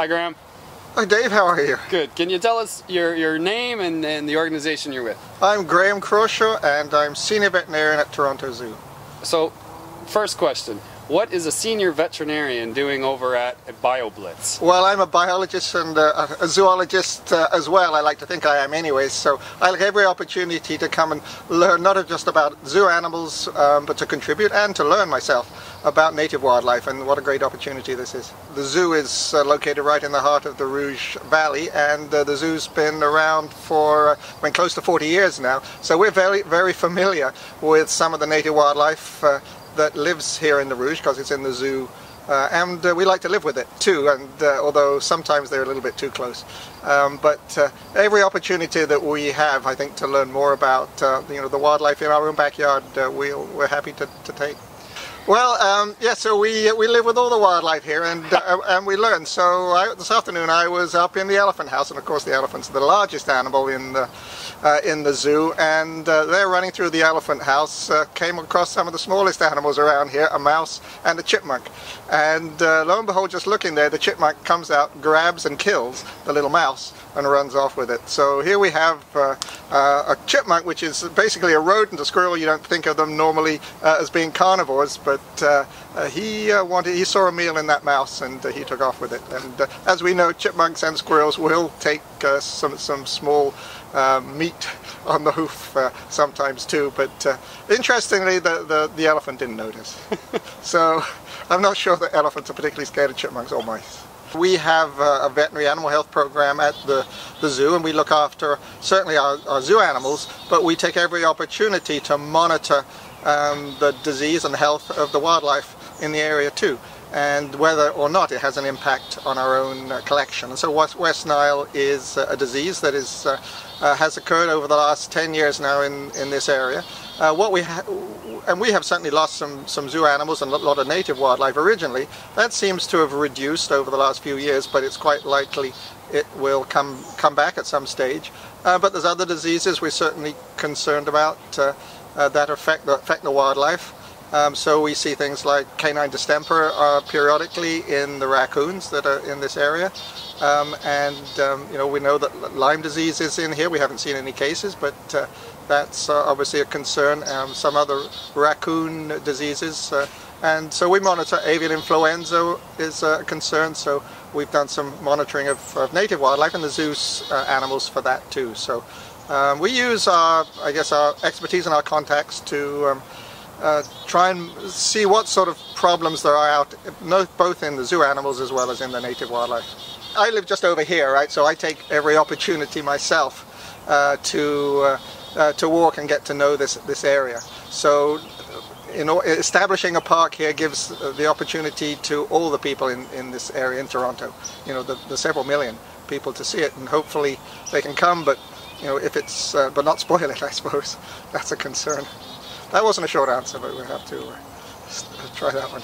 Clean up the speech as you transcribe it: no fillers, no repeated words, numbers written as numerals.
Hi, Graham. Hi, Dave. How are you? Good. Can you tell us your name and the organization you're with? I'm Graham Crawshaw, and I'm Senior Veterinarian at Toronto Zoo. So, first question. What is a senior veterinarian doing over at BioBlitz? Well, I'm a biologist and a zoologist as well. I like to think I am anyways, so I like every opportunity to come and learn not just about zoo animals, but to contribute and to learn myself about native wildlife, and what a great opportunity this is. The zoo is located right in the heart of the Rouge Valley, and the zoo's been around for close to 40 years now, so we're very, very familiar with some of the native wildlife that lives here in the Rouge, because it's in the zoo, and we like to live with it too, and although sometimes they're a little bit too close. But every opportunity that we have, I think, to learn more about the wildlife in our own backyard, we're happy to take. Well, yeah, so we live with all the wildlife here, and we learn. So this afternoon I was up in the elephant house, and of course the elephant's the largest animal in the zoo, and they're running through the elephant house, came across some of the smallest animals around here, a mouse and a chipmunk. And lo and behold, just looking there, the chipmunk comes out, grabs and kills the little mouse and runs off with it. So here we have a chipmunk, which is basically a rodent, a squirrel. You don't think of them normally as being carnivores, but he saw a meal in that mouse, and he took off with it. And as we know, chipmunks and squirrels will take some small meat on the hoof sometimes too, but interestingly the elephant didn't notice. So I'm not sure that elephants are particularly scared of chipmunks or mice. We have a veterinary animal health program at the zoo, and we look after certainly our zoo animals, but we take every opportunity to monitor the disease and health of the wildlife in the area too, and whether or not it has an impact on our own collection. And so West Nile is a disease that has occurred over the last 10 years now in this area. And we have certainly lost some zoo animals and a lot of native wildlife originally. That seems to have reduced over the last few years, but it's quite likely it will come back at some stage. But there's other diseases we're certainly concerned about that affect the wildlife. So we see things like canine distemper periodically in the raccoons that are in this area, we know that Lyme disease is in here. We haven't seen any cases, but that's obviously a concern. Some other raccoon diseases, and so we monitor. Avian influenza is a concern, so we've done some monitoring of native wildlife and the zoo's animals for that too. So we use our expertise and our contacts to try and see what sort of problems there are out, both in the zoo animals as well as in the native wildlife. I live just over here, right, so I take every opportunity myself to walk and get to know this area. So establishing a park here gives the opportunity to all the people in this area in Toronto, the several million people, to see it, and hopefully they can come, but if it's but not spoil it, I suppose. That's a concern. That wasn't a short answer, but we'll have to try that one.